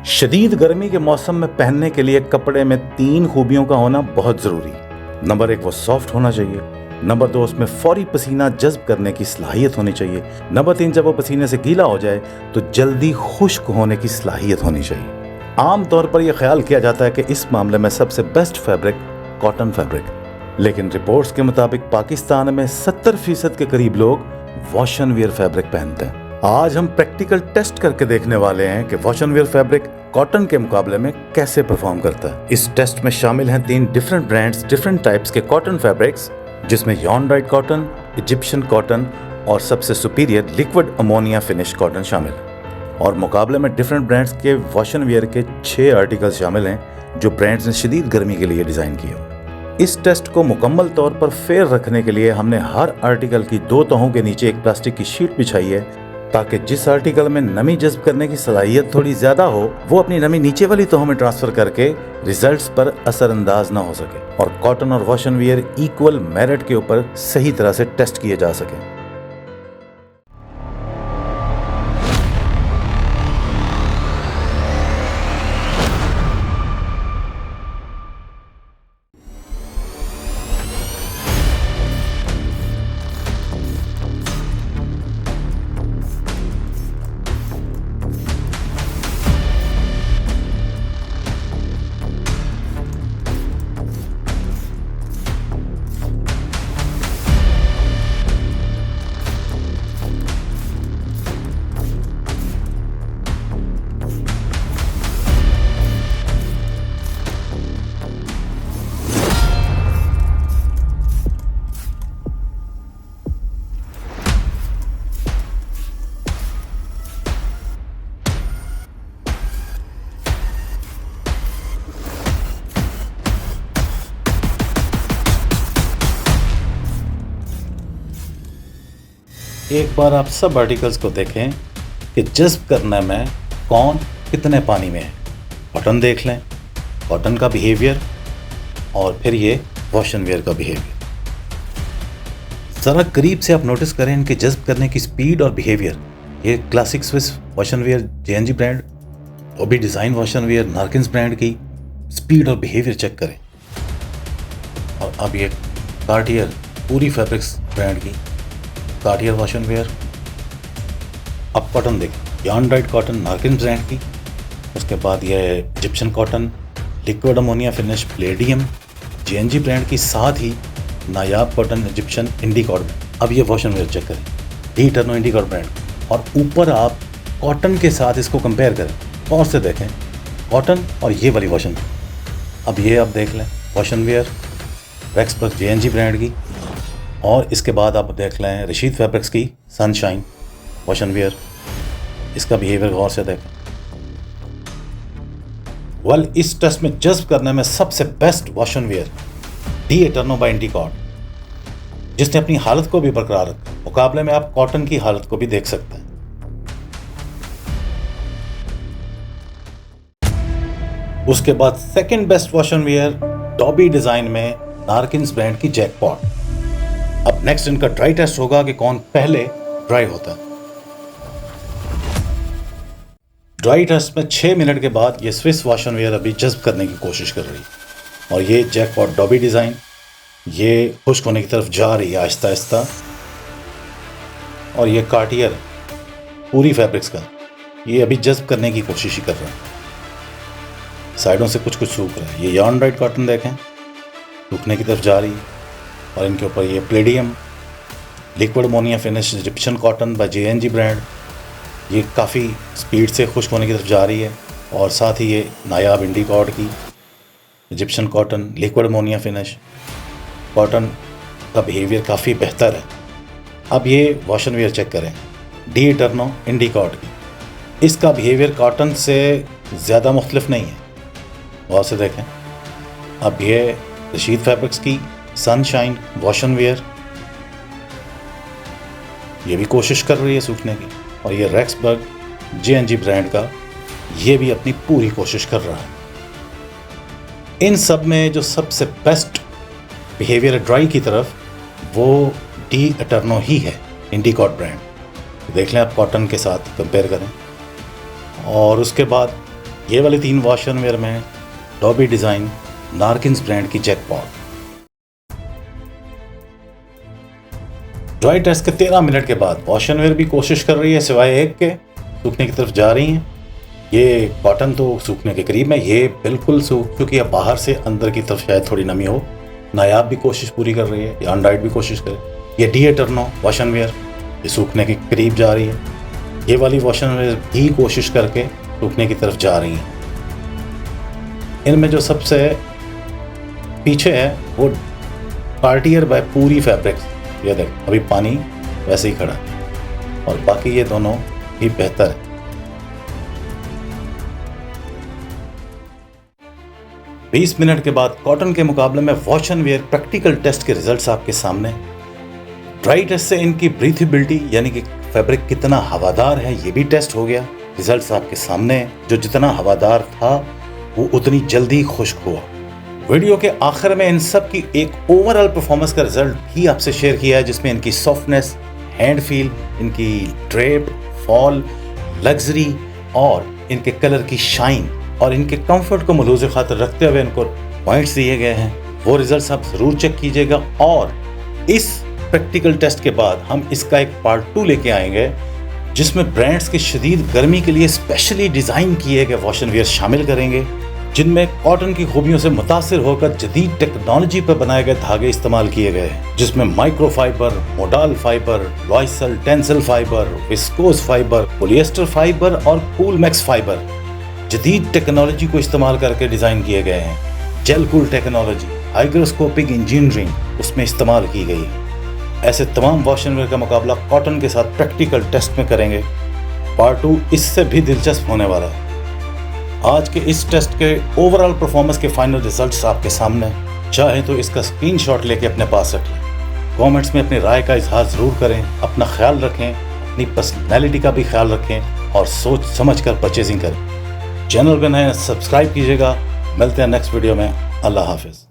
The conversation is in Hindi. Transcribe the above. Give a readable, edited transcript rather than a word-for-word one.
शदीद गर्मी के मौसम में पहनने के लिए कपड़े में 3 खूबियों का होना बहुत ज़रूरी। नंबर 1, वो सॉफ्ट होना चाहिए। नंबर 2, उसमें फौरी पसीना जज्ब करने की सलाहियत होनी चाहिए। नंबर 3, जब वो पसीने से गीला हो जाए तो जल्दी खुश्क होने की सलाहियत होनी चाहिए। आमतौर पर यह ख्याल किया जाता है कि इस मामले में सबसे बेस्ट फैब्रिक कॉटन फैब्रिक, लेकिन रिपोर्ट्स के मुताबिक पाकिस्तान में 70% के करीब लोग वॉश एंड वियर फैब्रिक पहनते हैं। आज हम प्रैक्टिकल टेस्ट करके देखने वाले हैं कि wash and wear fabric cotton के मुकाबले में कैसे परफॉर्म करता है। इस टेस्ट में शामिल हैं 3 डिफरेंट ब्रांड्स, डिफरेंट टाइप्स के कॉटन फैब्रिक्स, जिसमें यार्न ड्राइड कॉटन, इजिप्शियन कॉटन और सबसे superior liquid ammonia finish cotton शामिल है। और मुकाबले में डिफरेंट ब्रांड्स के वॉश एंड वियर के 6 आर्टिकल्स शामिल हैं जो ब्रांड्स ने शदीद गर्मी के लिए डिज़ाइन किए हैं। इस टेस्ट को मुकम्मल तौर पर फेयर रखने के लिए हमने हर आर्टिकल की 2 तहों के नीचे एक प्लास्टिक की शीट बिछाई है, ताकि जिस आर्टिकल में नमी जज्ब करने की सलाहियत थोड़ी ज्यादा हो वो अपनी नमी नीचे वाली तहों में ट्रांसफर करके रिजल्ट्स पर असरअंदाज ना हो सके और कॉटन और wash and wear equal merit के ऊपर सही तरह से टेस्ट किए जा सके। एक बार आप सब आर्टिकल्स को देखें कि जज्ब करने में कौन कितने पानी में है। कॉटन देख लें, कॉटन का बिहेवियर, और फिर ये वॉश एंड वियर का बिहेवियर। ज़रा करीब से आप नोटिस करें इनके जज्ब करने की स्पीड और बिहेवियर। ये classic Swiss wash and wear JNG brand, dobby design wash and wear Narkins brand की स्पीड और बिहेवियर चेक करें। और अब ये कार्टियर पूरी फैब्रिक्स ब्रांड की कार्टियर वॉश एंड वियर। अब कॉटन देखें, यार्न ड्राइड कॉटन नार्किन्स ब्रांड की, उसके बाद ये Egyptian cotton liquid ammonia finish palladium JNG brand की, साथ ही नायाब कॉटन इजिप्शियन इंडिकॉट। अब ये वॉश एंड वियर चेक करें, डी इटर्नो इंडिकॉट ब्रांड, और ऊपर आप कॉटन के साथ इसको कंपेयर करें और से देखें कॉटन और ये वाली वॉश एंड। अब ये आप देख लें wash and wear Rexburg JNG brand की, और इसके बाद आप देख लें रशीद फैब्रिक्स की सनशाइन वॉश एंड वियर। इसका बिहेवियर गौर से देखें। इस टेस्ट में जज्ब करने में सबसे best wash and wear de eterno by Indicot, जिसने अपनी हालत को भी बरकरार रखा। मुकाबले में आप कॉटन की हालत को भी देख सकते हैं। उसके बाद second best wash and wear dobby design में नार्किन्स ब्रांड की जैकपॉट। अब नेक्स्ट इनका ड्राई टेस्ट होगा कि कौन पहले ड्राई होता है। ड्राई टेस्ट में 6 मिनट के बाद ये स्विस वॉश एंड वियर अभी जज्ब करने की कोशिश कर रही है, और ये जैकपॉट डॉबी डिज़ाइन ये खुश्क होने की तरफ जा रही है आहिस्ता आहिस्ता। और ये कार्टियर पूरी फैब्रिक्स का ये अभी जज्ब करने की कोशिश ही कर रहा है। साइडों से कुछ कुछ सूख रहा है। ये यार्न ड्राइड कॉटन देखें, सूखने की तरफ जा रही है, और इनके ऊपर ये Palladium liquid ammonia finish Egyptian cotton bye JNG brand, ये काफ़ी स्पीड से खुश्क होने की तरफ जा रही है। और साथ ही ये नायाब इंडिकॉट की Egyptian cotton liquid ammonia finish cotton का बिहेवियर काफ़ी बेहतर है। अब ये वॉश एंड वियर चेक करें डी इटर्नो इंडिकॉट की। इसका बिहेवियर कॉटन से ज़्यादा मुख्तलिफ नहीं है, गौर से देखें। अब ये रशीद फैब्रिक्स की सनशाइन वॉश एंड वियर, ये भी कोशिश कर रही है सूखने की। और ये रेक्सबर्ग JNG ब्रांड का ये भी अपनी पूरी कोशिश कर रहा है। इन सब में जो सबसे बेस्ट बिहेवियर ड्राई की तरफ वो डी इटर्नो ही है इंडिकॉट ब्रांड। देख लें आप, कॉटन के साथ कंपेयर करें। और उसके बाद ये वाली 3 वॉश एंड वेयर में डॉबी डिज़ाइन नारकिन्स ब्रांड की जैकपॉट। ड्राई टेस्ट के 13 मिनट के बाद वॉश एंड वेयर भी कोशिश कर रही है सिवाय एक के सूखने की तरफ जा रही हैं। ये कॉटन तो सूखने के करीब है, ये बिल्कुल सूख चुकी है, बाहर से अंदर की तरफ शायद थोड़ी नमी हो। नायाब भी कोशिश पूरी कर रही है, या अनडाइट भी कोशिश करे। ये डी एटर्नो वॉश एंड वेयर ये सूखने के करीब जा रही है। ये वाली वॉश एंड वेयर भी कोशिश करके सूखने की तरफ जा रही हैं। इनमें जो सबसे पीछे है वो कार्टियर बाय पूरी फैब्रिक्स। ये देख अभी पानी वैसे ही खड़ा है, और बाकी ये दोनों ही बेहतर है। 20 मिनट के बाद कॉटन के मुकाबले में wash and wear practical test के रिजल्ट्स आपके सामने। ड्राई टेस्ट से इनकी ब्रीथेबिलिटी यानी कि फैब्रिक कितना हवादार है ये भी टेस्ट हो गया। रिजल्ट्स आपके सामने, जो जितना हवादार था वो उतनी जल्दी खुश्क हुआ। वीडियो के आखिर में इन सब की एक ओवरऑल परफॉर्मेंस का रिजल्ट भी आपसे शेयर किया है, जिसमें इनकी सॉफ्टनेस, हैंड फील, इनकी ड्रेप, फॉल, लग्जरी और इनके कलर की शाइन और इनके कंफर्ट को मलूज़ खातिर रखते हुए इनको पॉइंट्स दिए गए हैं। वो रिजल्ट्स आप ज़रूर चेक कीजिएगा, और इस प्रैक्टिकल टेस्ट के बाद हम इसका एक पार्ट 2 लेके आएंगे, जिसमें ब्रांड्स की शदीद गर्मी के लिए स्पेशली डिज़ाइन किए गए वॉश एंड वेयर शामिल करेंगे, जिनमें कॉटन की खूबियों से मुतासिर होकर जदीद टेक्नोलॉजी पर बनाए गए धागे इस्तेमाल किए गए हैं, जिसमें microfibre, modal fibre, lyocell tencel fibre, viscose fibre, polyester fibre और कूल मैक्स फाइबर जदीद टेक्नोलॉजी को इस्तेमाल करके डिज़ाइन किए गए हैं। Gel cool technology, hygroscopic engineering उसमें इस्तेमाल की गई है। ऐसे तमाम वॉश एंड वेयर का मुकाबला कॉटन के साथ प्रैक्टिकल टेस्ट में करेंगे। पार्ट 2 इससे भी दिलचस्प होने वाला है। आज के इस टेस्ट के ओवरऑल परफॉर्मेंस के फाइनल रिजल्ट्स आपके सामने। चाहें तो इसका स्क्रीनशॉट लेके अपने पास रखें। कमेंट्स में अपनी राय का इजहार ज़रूर करें। अपना ख्याल रखें, अपनी पर्सनैलिटी का भी ख्याल रखें और सोच समझ कर परचेजिंग करें। चैनल पर नए सब्सक्राइब कीजिएगा। मिलते हैं नेक्स्ट वीडियो में। अल्लाह हाफिज़।